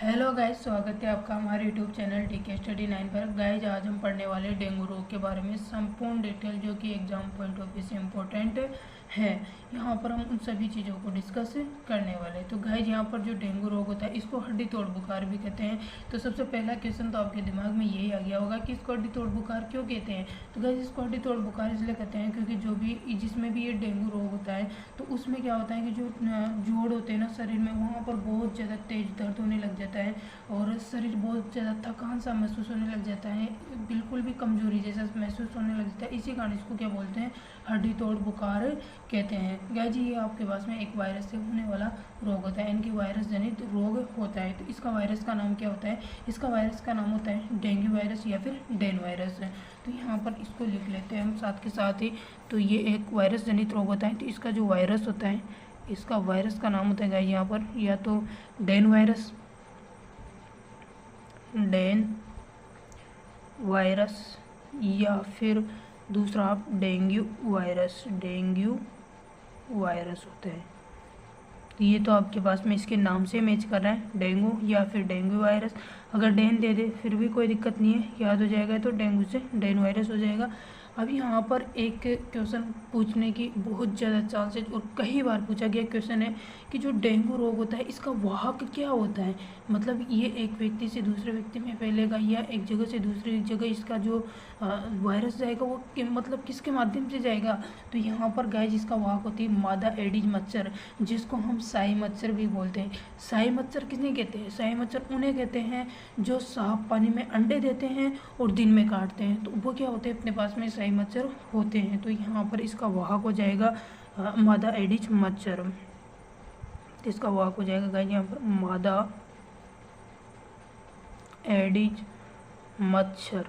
Hello guys, स्वागत है आपका हमारे यूट्यूब चैनल टीके स्टडी 9 पर। गाइस, आज हम पढ़ने वाले डेंगू रोग के बारे में संपूर्ण डिटेल, जो कि एग्जाम पॉइंट ऑफ व्यू से इम्पोर्टेंट है। यहाँ पर हम उन सभी चीज़ों को डिस्कस करने वाले हैं। तो गाइस, यहाँ पर जो डेंगू रोग होता है इसको हड्डी तोड़ बुखार भी कहते हैं। तो सबसे पहला क्वेश्चन तो आपके दिमाग में यही आ गया होगा कि इसको हड्डी तोड़ बुखार क्यों कहते हैं। तो गाइस, इसको हड्डी तोड़ बुखार इसलिए कहते हैं क्योंकि जिसमें भी ये डेंगू रोग होता है तो उसमें क्या होता है कि जो जोड़ होते हैं ना शरीर में, वहाँ पर बहुत ज़्यादा तेज दर्द होने लग जाता है और शरीर बहुत ज़्यादा थकान सा महसूस होने लग जाता है, बिल्कुल भी कमजोरी जैसा महसूस होने लग जाता है। इसी कारण इसको क्या बोलते हैं, हड्डी तोड़ बुखार कहते हैं। गाइस जी, ये आपके पास में एक वायरस से होने वाला रोग होता है, इनकी वायरस जनित रोग होता है। तो इसका वायरस का नाम क्या होता है, इसका वायरस का नाम होता है डेंगू वायरस या फिर डेन वायरस। तो यहाँ पर इसको लिख लेते हैं हम साथ के साथ ही। तो ये एक वायरस जनित रोग होता है। तो इसका जो वायरस होता है, इसका वायरस का नाम होता है गाइस यहाँ पर या तो डेन वायरस, या फिर दूसरा आप डेंगू वायरस होता है। तो ये तो आपके पास में इसके नाम से मैच कर रहा है, डेंगू या फिर डेंगू वायरस। अगर डेन दे दे फिर भी कोई दिक्कत नहीं है, याद हो जाएगा तो डेंगू से डेन वायरस हो जाएगा। अब यहाँ पर एक क्वेश्चन पूछने की बहुत ज़्यादा चांसेज और कई बार पूछा गया क्वेश्चन है कि जो डेंगू रोग होता है इसका वाहक क्या होता है। मतलब ये एक व्यक्ति से दूसरे व्यक्ति में फैलेगा या एक जगह से दूसरी जगह इसका जो वायरस जाएगा वो मतलब किसके माध्यम से जाएगा। तो यहाँ पर गाइस इसका वाहक होती है मादा एडिज मच्छर, जिसको हम साई मच्छर भी बोलते हैं। साई मच्छर किसने कहते हैं, साई मच्छर उन्हें कहते हैं जो साफ पानी में अंडे देते हैं और दिन में काटते हैं। तो वो क्या होते हैं, अपने पास में साई मच्छर होते हैं। तो यहाँ पर इसका वाहक हो जाएगा मादा एडिज मच्छर। तो इसका वाहक हो जाएगा गाइस यहाँ पर मादा एडिज मच्छर।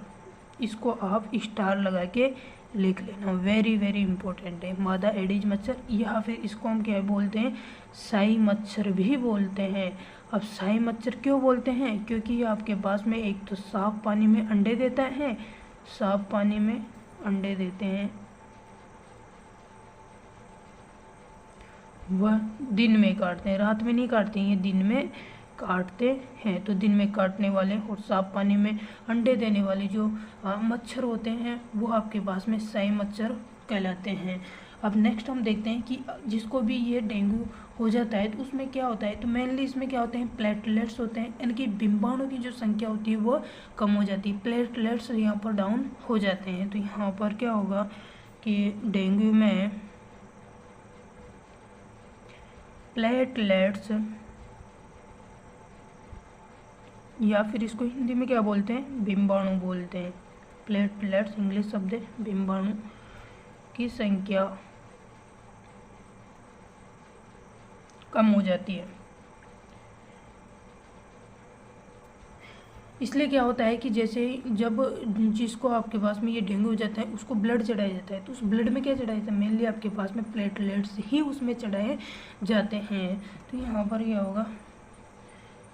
इसको आप स्टार लगा के लिख लेना, वेरी वेरी इंपॉर्टेंट है। मादा एडिज मच्छर या फिर इसको हम क्या बोलते हैं, साई मच्छर भी बोलते हैं। अब साई मच्छर क्यों बोलते हैं, क्योंकि ये आपके पास में एक तो साफ पानी में अंडे देता है, साफ पानी में अंडे देते हैं, वह दिन में काटते हैं, रात में नहीं काटते हैं, ये दिन में काटते हैं। तो दिन में काटने वाले और साफ पानी में अंडे देने वाले जो मच्छर होते हैं वो आपके पास में साई मच्छर कहलाते हैं। अब नेक्स्ट हम देखते हैं कि जिसको भी ये डेंगू हो जाता है तो उसमें क्या होता है। तो मेनली इसमें क्या होते हैं, प्लेटलेट्स होते हैं, इनकी बिंबाणु की जो संख्या होती है वो कम हो जाती है, प्लेटलेट्स यहाँ पर डाउन हो जाते हैं। तो यहाँ पर क्या होगा कि डेंगू में प्लेटलेट्स, या फिर इसको हिंदी में क्या बोलते हैं, बिंबाणु बोलते हैं। प्लेटलेट्स इंग्लिश शब्द है, बिंबाणु की संख्या कम हो जाती है। इसलिए क्या होता है कि जैसे जब जिसको आपके पास में ये डेंगू हो जाता है उसको ब्लड चढ़ाया जाता है, तो उस ब्लड में क्या चढ़ाया जाता है, मेनली आपके पास में प्लेटलेट्स ही उसमें चढ़ाए जाते हैं। तो यहाँ पर क्या होगा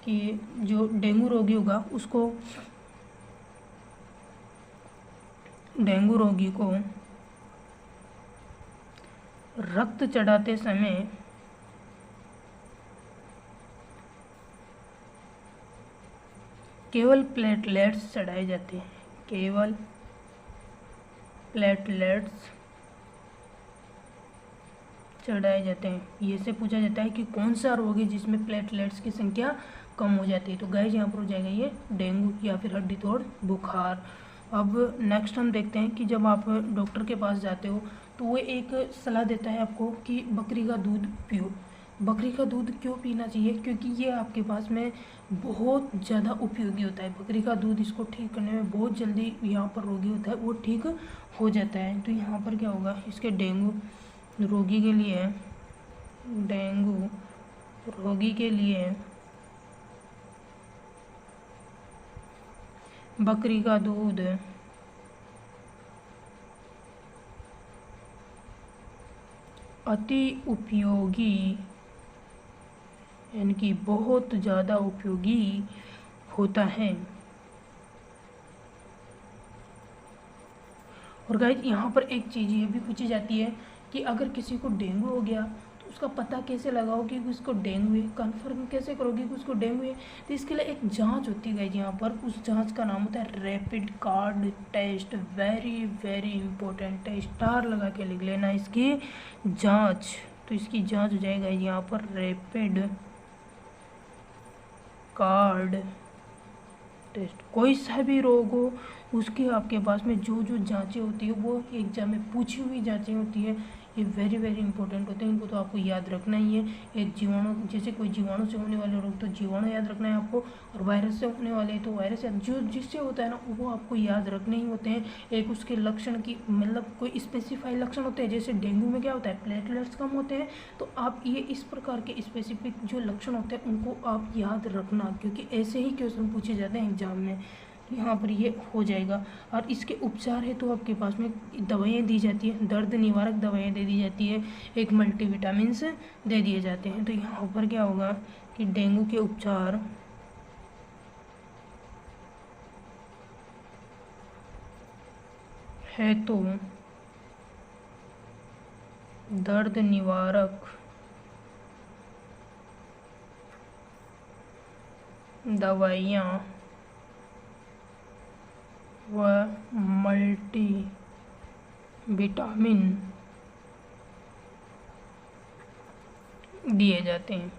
कि जो डेंगू रोगी होगा उसको, डेंगू रोगी को रक्त चढ़ाते समय केवल प्लेटलेट्स चढ़ाए जाते हैं, केवल प्लेटलेट्स चढ़ाए जाते हैं। ये से पूछा जाता है कि कौन सा रोग है जिसमें प्लेटलेट्स की संख्या कम हो जाती है। तो गाइस यहाँ पर हो जाएगा ये डेंगू या फिर हड्डी तोड़ बुखार। अब नेक्स्ट हम देखते हैं कि जब आप डॉक्टर के पास जाते हो तो वो एक सलाह देता है आपको कि बकरी का दूध पियो। बकरी का दूध क्यों पीना चाहिए, क्योंकि ये आपके पास में बहुत ज़्यादा उपयोगी होता है। बकरी का दूध इसको ठीक करने में बहुत जल्दी यहाँ पर रोगी होता है वो ठीक हो जाता है। तो यहाँ पर क्या होगा, इसके डेंगू रोगी के लिए, डेंगू रोगी के लिए बकरी का दूध अति उपयोगी, यानी कि बहुत ज़्यादा उपयोगी होता है। और गाइस यहाँ पर एक चीज़ ये भी पूछी जाती है कि अगर किसी को डेंगू हो गया तो उसका पता कैसे लगाओगे कि उसको डेंगू है, कन्फर्म कैसे करोगे कि उसको डेंगू है? तो इसके लिए एक जांच होती है गाइज, यहाँ पर उस जांच का नाम होता है rapid card test. Very very important है, स्टार लगा के लिख लेना इसकी जांच। तो इसकी जांच हो जाएगा यहाँ पर रैपिड कार्ड टेस्ट। कोई सा भी रोग हो उसके आपके पास में जो जो जांचें होती है वो एग्जाम में पूछी हुई जांचें होती है, ये वेरी वेरी इंपॉर्टेंट होते हैं, इनको तो आपको याद रखना ही है। एक जीवाणु, जैसे कोई जीवाणु से होने वाले रोग तो जीवाणु याद रखना है आपको, और वायरस से होने वाले तो वायरस, जो जिससे होता है ना वो आपको याद रखने ही होते हैं। एक उसके लक्षण की मतलब कोई स्पेसिफाई लक्षण होते हैं, जैसे डेंगू में क्या होता है प्लेटलेट्स कम होते हैं, तो आप ये इस प्रकार के स्पेसिफिक जो लक्षण होते हैं उनको आप याद रखना, क्योंकि ऐसे ही क्वेश्चन पूछे जाते हैं एग्जाम में। यहाँ पर ये हो जाएगा। और इसके उपचार है तो आपके पास में दवाइयाँ दी जाती है, दर्द निवारक दवाइयाँ दे दी जाती है, एक मल्टीविटामिन्स दे दिए जाते हैं। तो यहाँ पर क्या होगा कि डेंगू के उपचार है तो दर्द निवारक दवाइयाँ व मल्टी विटामिन दिए जाते हैं।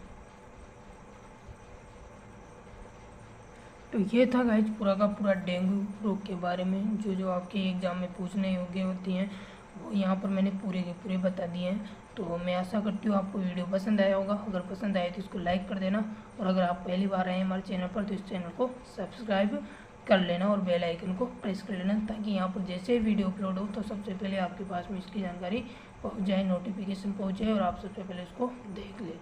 तो ये था गाइज पूरा का पूरा डेंगू रोग के बारे में, जो जो आपके एग्ज़ाम में पूछने योग्य होती हैं वो यहाँ पर मैंने पूरे के पूरे बता दिए हैं। तो मैं आशा करती हूँ आपको वीडियो पसंद आया होगा। अगर पसंद आए तो इसको लाइक कर देना, और अगर आप पहली बार आए हमारे चैनल पर तो इस चैनल को सब्सक्राइब कर लेना और बेल आइकन को प्रेस कर लेना, ताकि यहाँ पर जैसे वीडियो अपलोड हो तो सबसे पहले आपके पास में इसकी जानकारी पहुँच जाए, नोटिफिकेशन पहुँच जाए और आप सबसे पहले इसको देख लें।